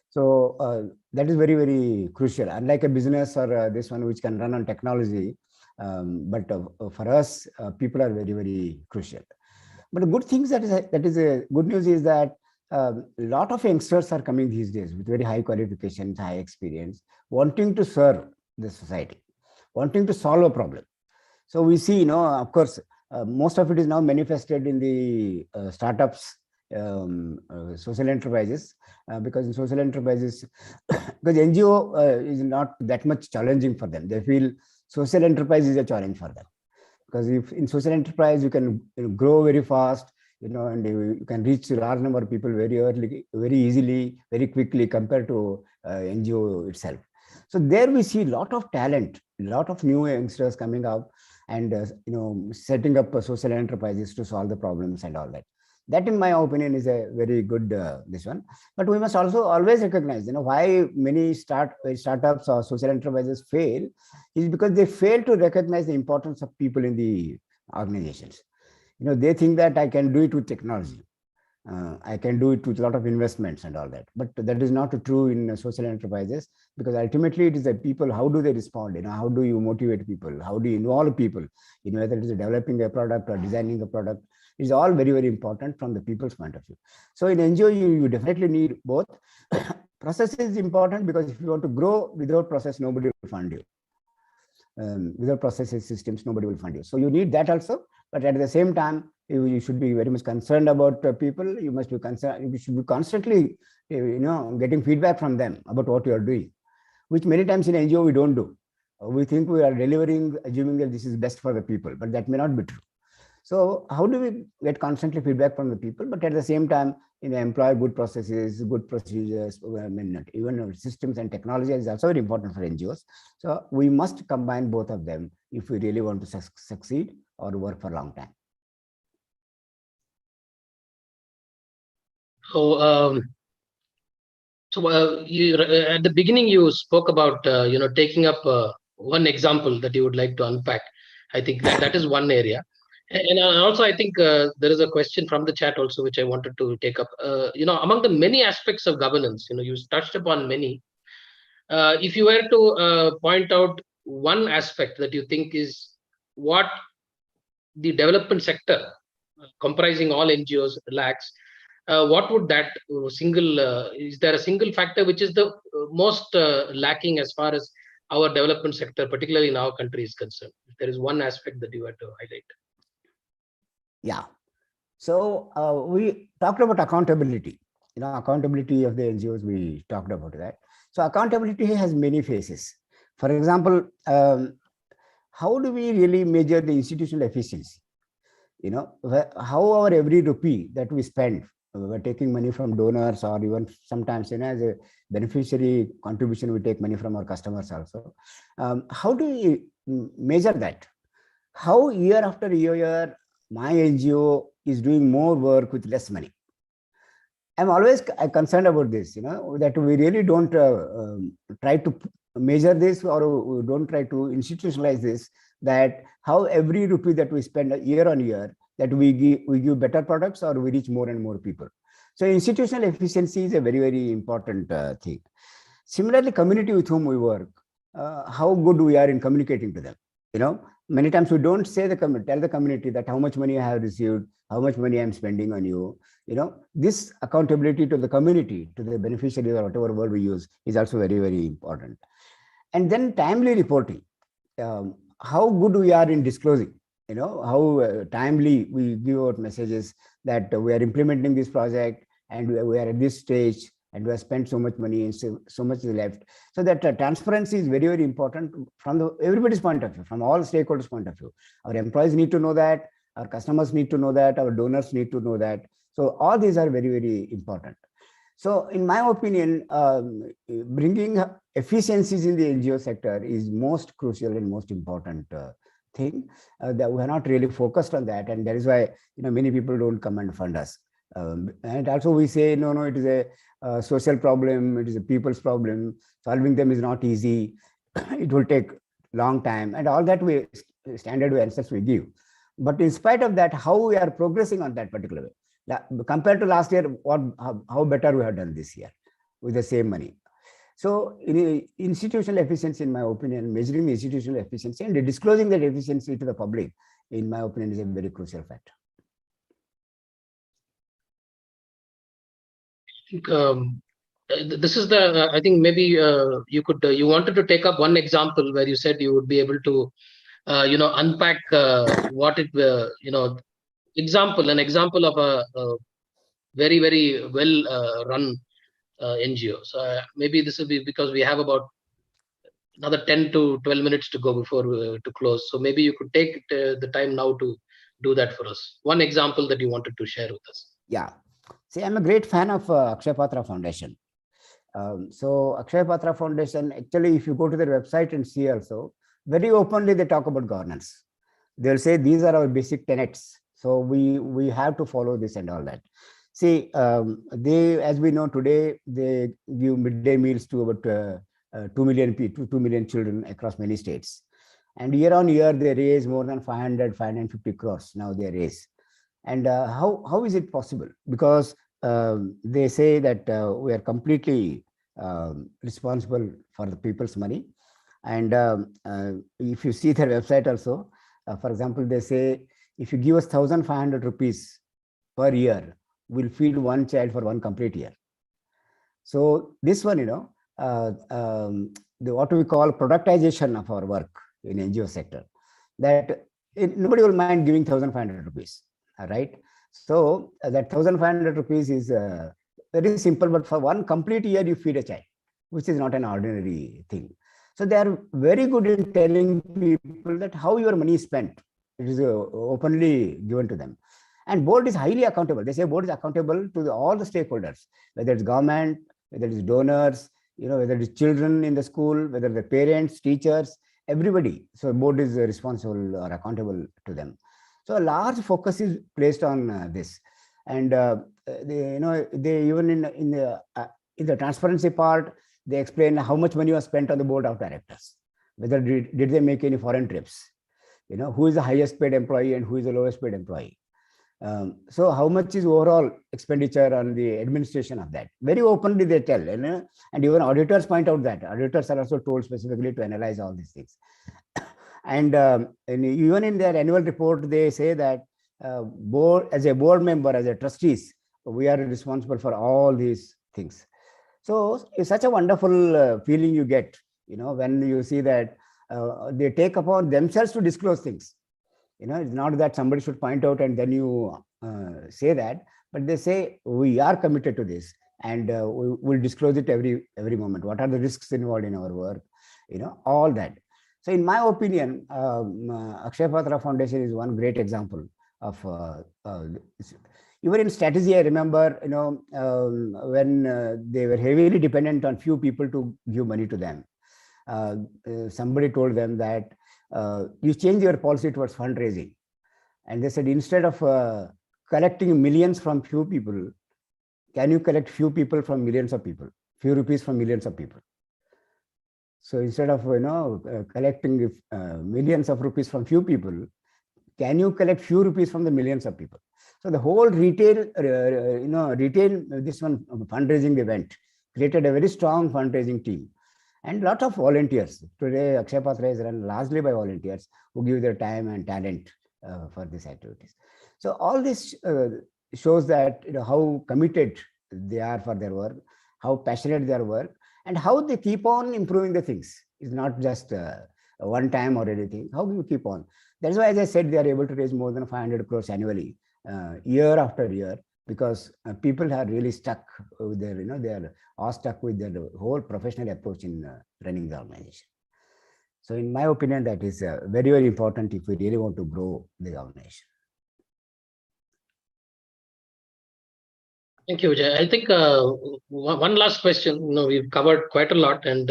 Speaker 3: So that is very, very crucial. Unlike a business or this one which can run on technology, but for us, people are very, very crucial. But the good things that is a good news is that a lot of youngsters are coming these days with very high qualifications, high experience, wanting to serve the society, wanting to solve a problem. So we see, of course, most of it is now manifested in the startups, social enterprises, because in social enterprises, because NGO is not that much challenging for them. They feel social enterprise is a challenge for them, because if in social enterprise you can grow very fast, and you can reach a large number of people very early, very easily, very quickly compared to NGO itself. So there we see a lot of talent, a lot of new youngsters coming up and setting up social enterprises to solve the problems and all that. That, in my opinion, is a very good this one. But we must also always recognize, why many startups or social enterprises fail is because they fail to recognize the importance of people in the organizations. They think that I can do it with technology. I can do it with a lot of investments and all that. But that is not true in social enterprises, because ultimately it is the people. How do they respond? How do you motivate people? How do you involve people? Whether it is developing a product or designing a product, it's all very, very important from the people's point of view. So in NGO, you definitely need both. Process is important, because if you want to grow without process, nobody will fund you. Without processes, systems, nobody will fund you. So you need that also. But at the same time, you should be very much concerned about people. You must be concerned. You should be constantly, getting feedback from them about what you are doing, which many times in NGO we don't do. We think we are delivering, assuming that this is best for the people, but that may not be true. So how do we get constantly feedback from the people, but at the same time, employ good processes, good procedures? Even systems and technology is also very important for NGOs. So we must combine both of them if we really want to succeed or work for a long time.
Speaker 2: So, at the beginning, you spoke about taking up one example that you would like to unpack. I think that is one area, and also I think there is a question from the chat also which I wanted to take up. Among the many aspects of governance, you touched upon many. If you were to point out one aspect that you think is what the development sector, comprising all NGOs, lacks, what would that single, is there a single factor which is the most lacking as far as our development sector, particularly in our country, is concerned? If there is one aspect that you had to highlight.
Speaker 3: Yeah. So we talked about accountability. Accountability of the NGOs, we talked about that. So accountability has many phases. For example, how do we really measure the institutional efficiency? How our every rupee that we spend, we're taking money from donors, or even sometimes, as a beneficiary contribution, we take money from our customers also. How do we measure that? How year after year, my NGO is doing more work with less money? I'm always concerned about this, that we really don't try to measure this, or we don't try to institutionalize this, that how every rupee that we spend year on year, that we give better products, or we reach more and more people. So institutional efficiency is a very, very important thing. Similarly, community with whom we work, how good we are in communicating to them. Many times we don't tell the community that how much money I have received, how much money I'm spending on you. This accountability to the community, to the beneficiaries, or whatever word we use, is also very, very important. And then timely reporting. How good we are in disclosing, how timely we give out messages that we are implementing this project, and we are at this stage, and we have spent so much money and so much is left. So that transparency is very, very important from everybody's point of view, from all stakeholders' point of view. Our employees need to know that, our customers need to know that, our donors need to know that. So all these are very, very important. So in my opinion, bringing efficiencies in the NGO sector is most crucial and most important thing, that we are not really focused on that. And that is why, many people don't come and fund us. And also we say, no, it is a social problem, it is a people's problem, solving them is not easy, it will take long time, and all that standard answers we give. But in spite of that, how we are progressing on that particular way, compared to last year, how better we have done this year with the same money. So institutional efficiency, in my opinion, measuring the institutional efficiency and disclosing that efficiency to the public, in my opinion, is a very crucial factor.
Speaker 2: This is the, I think maybe you wanted to take up one example where you said you would be able to, unpack what it, an example of a very, very well run NGO. So maybe this will be, because we have about another 10 to 12 minutes to go before to close. So maybe you could take the time now to do that for us? One example that you wanted to share with us.
Speaker 3: Yeah. See, I'm a great fan of Akshay Patra Foundation. So Akshay Patra Foundation, actually, if you go to their website and see also, very openly they talk about governance. They'll say these are our basic tenets. So we have to follow this and all that. See, they, as we know today, they give midday meals to about 2 million people, 2 million children across many states. And year on year, they raise more than 550 crores. Now they raise. And how is it possible? Because they say that we are completely responsible for the people's money. And if you see their website also, for example, they say, if you give us 1,500 rupees per year, we'll feed one child for one complete year. So this one, what we call productization of our work in NGO sector, that nobody will mind giving 1,500 rupees, right? So that 1,500 rupees is very simple, but for one complete year, you feed a child, which is not an ordinary thing. So they are very good in telling people that how your money is spent. It is openly given to them. And board is highly accountable. They say board is accountable to all the stakeholders, whether it's government, whether it's donors, whether it's children in the school, whether the parents, teachers, everybody. So board is responsible or accountable to them. So a large focus is placed on this. And they even in the transparency part, they explain how much money was spent on the board of directors, whether did they make any foreign trips, who is the highest paid employee and who is the lowest paid employee. So how much is overall expenditure on the administration of that? Very openly they tell, and even auditors point out that. Auditors are also told specifically to analyze all these things. And even in their annual report, they say that board, as a board member, as a trustees, we are responsible for all these things. So it's such a wonderful feeling you get, when you see that they take upon themselves to disclose things. It's not that somebody should point out and then you say that, but they say we are committed to this, and we will disclose it every moment. What are the risks involved in our work? All that. So in my opinion, Akshay Patra Foundation is one great example of even in strategy. I remember, when they were heavily dependent on few people to give money to them. Somebody told them that you change your policy towards fundraising. And they said, instead of collecting millions from few people, can you collect few people from millions of people, few rupees from millions of people? So instead of collecting millions of rupees from few people, can you collect few rupees from the millions of people? So the whole retail this one fundraising event created a very strong fundraising team and lot of volunteers. Today, Akshay Patra is run largely by volunteers who give their time and talent for these activities. So all this shows that how committed they are for their work, how passionate their work, and how they keep on improving the things. It's not just one time or anything. How do you keep on? That's why, as I said, they are able to raise more than 500 crores annually, year after year, because people are really stuck with their, they are all stuck with their whole professional approach in running the organization. So in my opinion, that is very, very important if we really want to grow the organization.
Speaker 2: Thank you, Vijay. I think one last question. We've covered quite a lot, and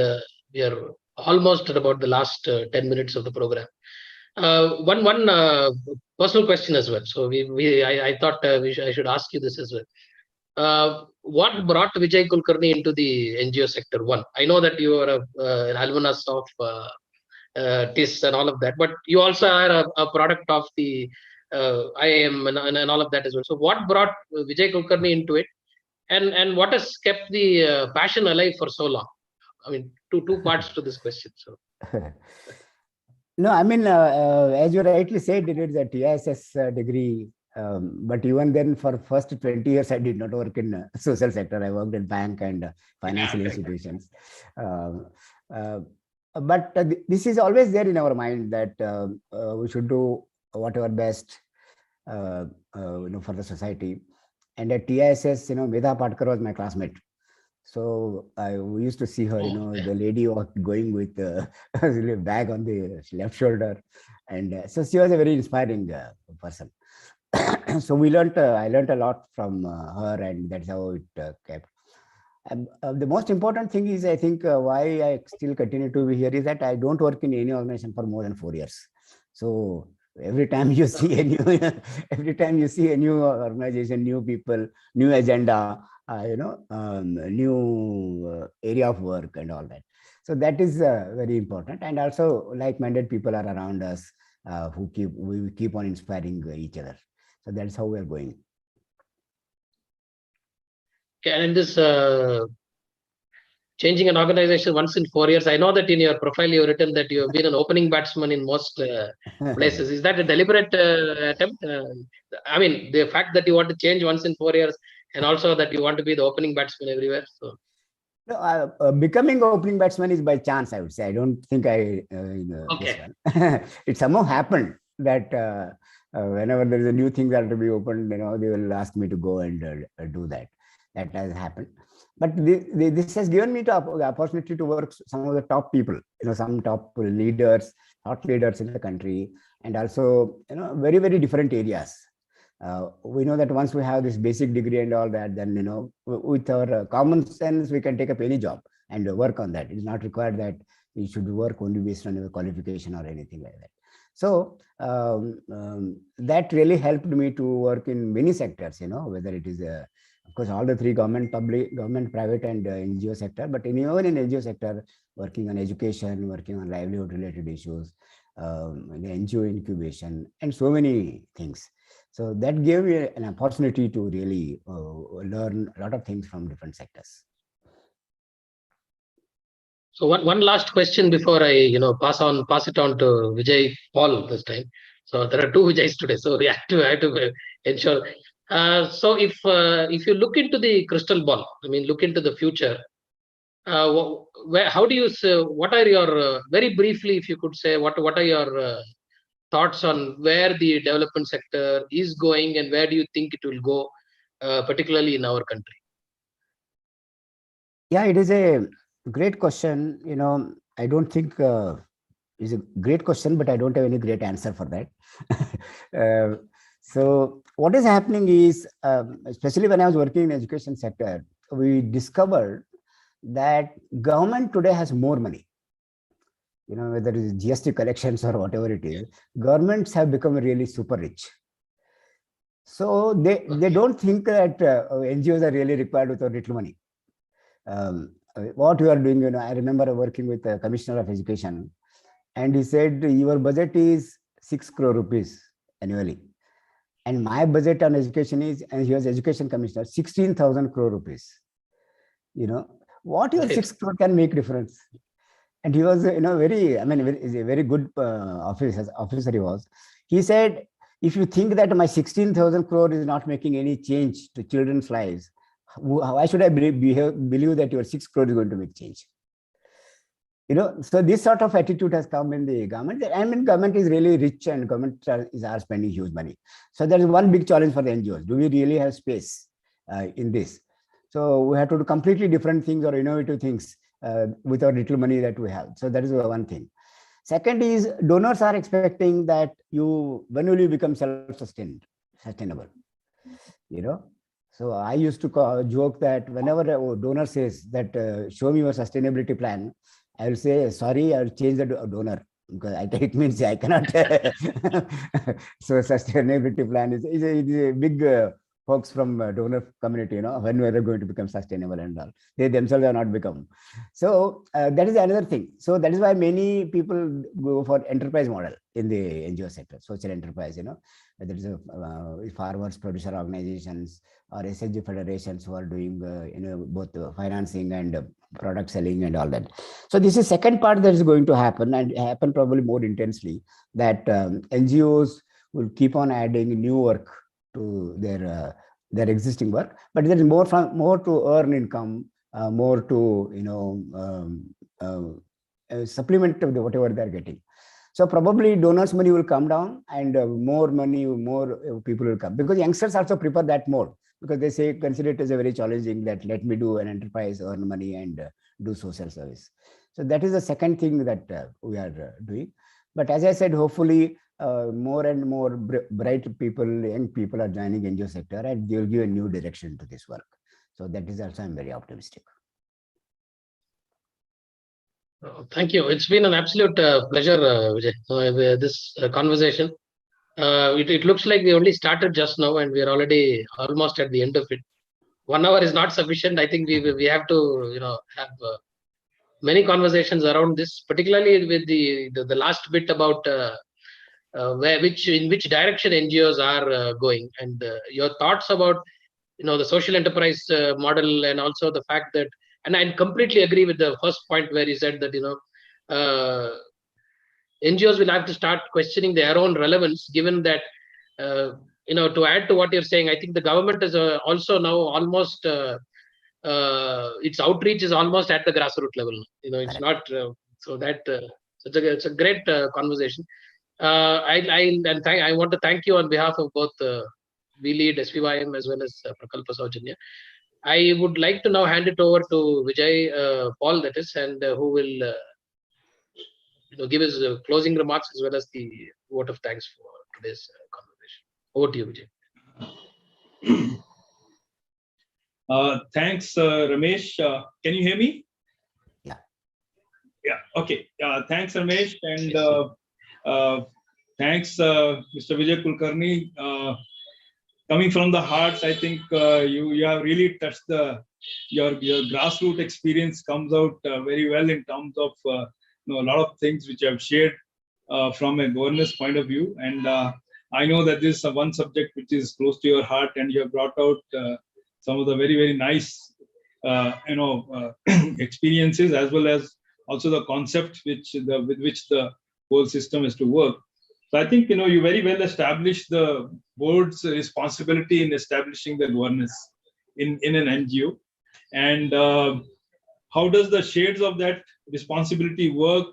Speaker 2: we are almost at about the last 10 minutes of the program. One personal question as well. So I thought I should ask you this as well. What brought Vijay Kulkarni into the NGO sector? One, I know that you are an alumnus of TIS and all of that, but you also are a product of the IIM and all of that as well. So what brought Vijay Kulkarni into it, and what has kept the passion alive for so long? I mean, two parts to this question. So.
Speaker 3: No, I mean, as you rightly said, it is a TISS degree. But even then, for first 20 years, I did not work in social sector. I worked in bank and financial institutions. But this is always there in our mind that we should do whatever best, for the society. And at TISS, Medha Patkar was my classmate. So we used to see her, the lady was going with a bag on the left shoulder. And so she was a very inspiring person. So I learned a lot from her, and that's how it kept. The most important thing is, I think, why I still continue to be here is that I don't work in any organization for more than 4 years. So every time you see a new, every time you see a new organization, new people, new agenda, new area of work and all that. So that is very important. And also, like-minded people are around us we keep on inspiring each other. So that's how we are going.
Speaker 2: Okay, and in this changing an organization once in 4 years, I know that in your profile you have written that you have been an opening batsman in most places. Is that a deliberate attempt? I mean, the fact that you want to change once in 4 years, and also that you want to be the opening batsman everywhere. So.
Speaker 3: No, becoming opening batsman is by chance, I would say. I don't think
Speaker 2: Okay.
Speaker 3: This one. It somehow happened that whenever there is a new thing that will be opened, they will ask me to go and do that. That has happened. But this has given me the opportunity to work some of the top people, some top leaders, thought leaders in the country, and also, very, very different areas. We know that once we have this basic degree and all that, then, with our common sense, we can take up any job and work on that. It's not required that you should work only based on your qualification or anything like that. So that really helped me to work in many sectors, whether it is, of course, all the three government, private, and NGO sector, but even in NGO sector, working on education, working on livelihood related issues, the NGO incubation, and so many things. So that gave me an opportunity to really learn a lot of things from different sectors.
Speaker 2: So one last question before I pass it on to Vijay Paul this time. So there are two Vijays today, so we have to ensure. So if you look into the crystal ball, look into the future. How do you say? What are your very briefly, if you could say, what are your thoughts on where the development sector is going, and where do you think it will go, particularly in our country?
Speaker 3: Yeah, it is a great question. I don't think it's a great question, but I don't have any great answer for that. So what is happening is, especially when I was working in education sector, we discovered that government today has more money. Whether it is GST collections or whatever it is, governments have become really super rich. So they don't think that NGOs are really required with little money. What you are doing, I remember working with the Commissioner of Education, and he said, your budget is 6 crore rupees annually. And my budget on education is, and he was Education Commissioner, 16,000 crore rupees. What your 6 crore can make difference? And he was, very, is a very good officer he was. He said, if you think that my 16,000 crore is not making any change to children's lives, why should I believe that your 6 crore is going to make change? So this sort of attitude has come in the government. Government is really rich, and government are spending huge money. So there is one big challenge for the NGOs. Do we really have space in this? So we have to do completely different things or innovative things with our little money that we have. So that is one thing. Second is, donors are expecting that when will you become sustainable? So I used to joke that whenever a donor says that, show me your sustainability plan, I will say, sorry, I will change the donor, because it means I cannot. So sustainability plan is a big folks from donor community, when we are going to become sustainable and all. They themselves are not become. So that is another thing. So that is why many people go for enterprise model in the NGO sector, social enterprise, whether it is farmers, producer organizations, or SHG federations who are doing, both financing and product selling and all that. So this is second part that is going to happen, and happen probably more intensely, that NGOs will keep on adding new work to their existing work, but there is more to earn income, more to supplement to whatever they are getting. So probably donors' money will come down, and more money, more people will come, because youngsters also prefer that more. because they say consider it as a very challenging that let me do an enterprise, earn money, and do social service. So that is the second thing that we are doing. But as I said, hopefully more and more bright people, young people are joining NGO sector, and they will give a new direction to this work. So that is also I'm very optimistic.
Speaker 2: Thank you. It's been an absolute pleasure, Vijay, this conversation. It looks like we only started just now and we are already almost at the end of it. 1 hour is not sufficient. I think we have to have many conversations around this, particularly with the last bit about in which direction NGOs are going, and your thoughts about the social enterprise model, and also the fact that, and I completely agree with the first point where you said that NGOs will have to start questioning their own relevance, given that to add to what you're saying, I think the government is also now almost its outreach is almost at the grassroots level. It's not so that it's a great conversation. I want to thank you on behalf of both VLead, SPYM, as well as Prakalpa Saujanya. I would like to now hand it over to Vijay Paul, that is, and who will give his closing remarks as well as the vote of thanks for today's conversation. Over to you,
Speaker 5: Vijay. Thanks, Ramesh. Can you hear me?
Speaker 3: Yeah.
Speaker 5: Yeah. Okay. Thanks, Ramesh, and thanks, Mr. Vijay Kulkarni. Coming from the heart, I think you have really touched your grassroots experience comes out very well in terms of a lot of things which I've shared from a governance point of view, and I know that this is one subject which is close to your heart, and you have brought out some of the very nice experiences, as well as also the concept with which the whole system is to work. So I think you very well established the board's responsibility in establishing the governance in an NGO, and how does the shades of that responsibility work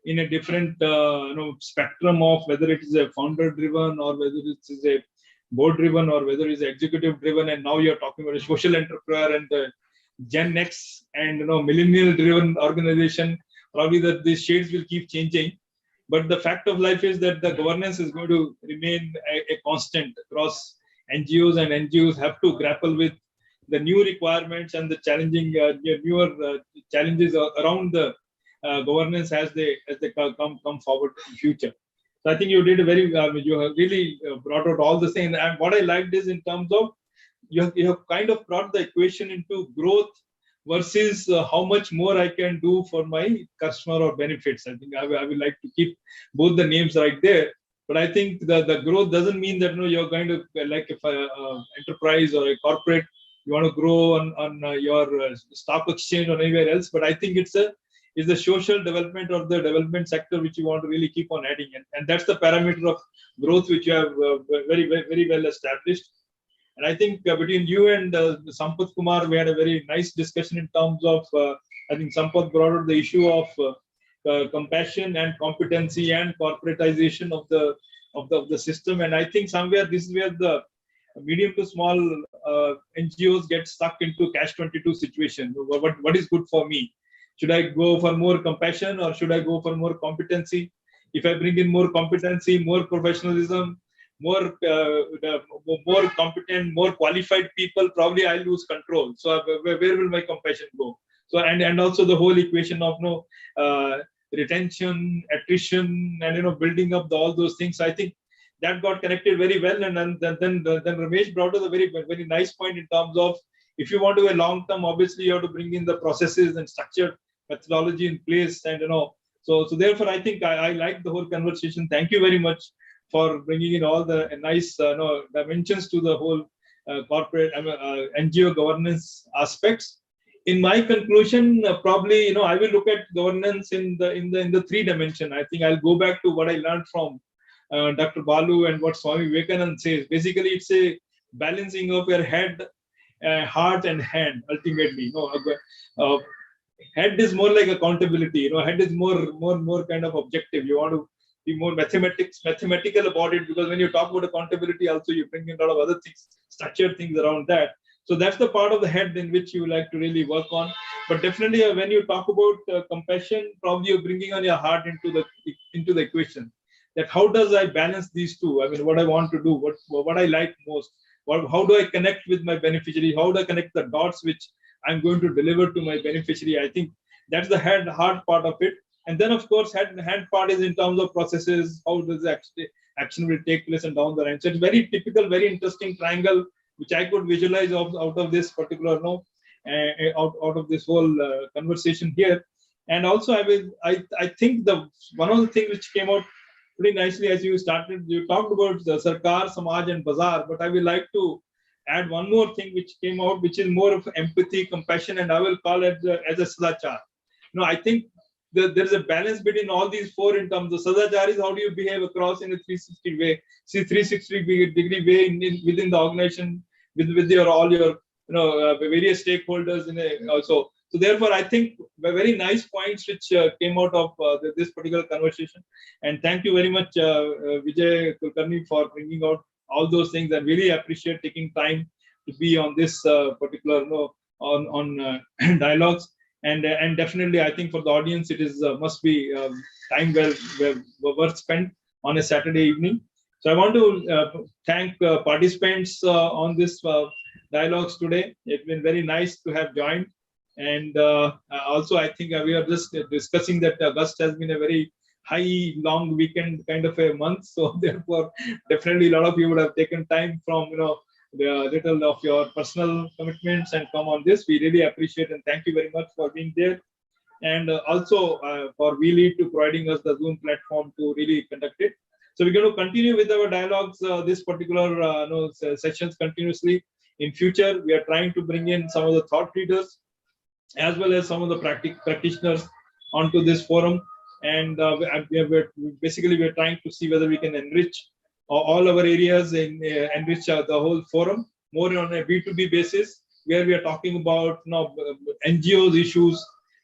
Speaker 5: in a different spectrum of whether it is a founder driven, or whether it is a board driven, or whether it is executive driven, and now you're talking about a social entrepreneur and the Gen X and millennial driven organization. Probably that these shades will keep changing. But the fact of life is that the governance is going to remain a constant across NGOs, and NGOs have to grapple with the new requirements and the challenging newer challenges around the governance as they come forward in the future. So I think you did a very you have really brought out all the things. And what I liked is in terms of you have kind of brought the equation into growth versus how much more I can do for my customer or benefits. I think I will like to keep both the names right there. But I think the growth doesn't mean that you're going to, like if an enterprise or a corporate, you want to grow on your stock exchange or anywhere else. But I think it's the social development of the development sector which you want to really keep on adding. And that's the parameter of growth which you have very well established. And I think between you and Sampath Kumar, we had a very nice discussion in terms of, I think Sampath brought out the issue of compassion and competency and corporatization of the system. And I think somewhere this is where the medium to small NGOs get stuck into catch-22 situation. What is good for me? Should I go for more compassion, or should I go for more competency? If I bring in more competency, more professionalism, more competent, more qualified people, probably I lose control. So where will my compassion go? So and also the whole equation of retention, attrition, and building up all those things. I think that got connected very well. And then Ramesh brought up a very nice point in terms of, if you want to go long term, obviously you have to bring in the processes and structured methodology in place. And so therefore I think I like the whole conversation. Thank you very much for bringing in all the nice dimensions to the whole corporate NGO governance aspects. In my conclusion, probably I will look at governance in the 3 dimension. I think I'll go back to what I learned from Dr. Balu and what Swami Vivekananda says. Basically, it's a balancing of your head, heart, and hand. Ultimately, head is more like accountability. Head is more kind of objective. You want to be more mathematical about it, because when you talk about accountability, also you bring in a lot of other things, structured things around that. So that's the part of the head in which you like to really work on. But definitely, when you talk about compassion, probably you're bringing on your heart into the equation. That how does I balance these two? I mean, what I want to do, what I like most, how do I connect with my beneficiary? How do I connect the dots which I'm going to deliver to my beneficiary? I think that's the hard part of it. And then, of course, hand part is in terms of processes. How does action will take place and down the line? So it's very typical, very interesting triangle which I could visualize out of this particular out of this whole conversation here. And also, I think one of the things which came out pretty nicely as you started, you talked about the Sarkar, Samaj, and Bazaar. But I will like to add one more thing which came out, which is more of empathy, compassion, and I will call it as a sadachar. I think there is a balance between all these four in terms of sadachar is how do you behave across in a 360 way, 360-degree way within the organization with all your various stakeholders also. So therefore, I think very nice points which came out of this particular conversation. And thank you very much, Vijay Kulkarni, for bringing out all those things. I really appreciate taking time to be on this particular on dialogues. And definitely, I think for the audience, it is must be time well spent on a Saturday evening. So I want to thank participants on this dialogues today. It's been very nice to have joined. And also, I think we are just discussing that August has been a very high, long weekend kind of a month. So therefore, definitely a lot of you would have taken time from the little of your personal commitments and come on this. We really appreciate and thank you very much for being there. And also for VLead to providing us the Zoom platform to really conduct it. So we're going to continue with our dialogues, this particular sessions continuously. In future, we are trying to bring in some of the thought leaders as well as some of the practitioners onto this forum. And we're trying to see whether we can enrich all our areas and enrich the whole forum more on a B2B basis, where we are talking about NGOs issues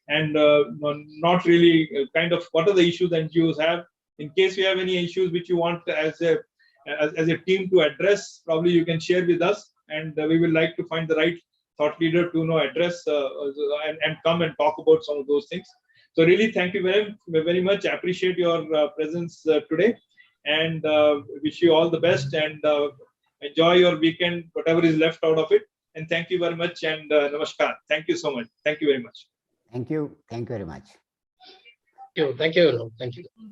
Speaker 5: and not really kind of what are the issues NGOs have. In case you have any issues which you want as a team to address, probably you can share with us, and we will like to find the right thought leader to address and come and talk about some of those things. So really, thank you very much. I appreciate your presence today, and wish you all the best, and enjoy your weekend, whatever is left out of it. And thank you very much, and namaskar. Thank you so much. Thank you very much.
Speaker 3: Thank you. Thank you very much.
Speaker 2: Thank you. Thank you.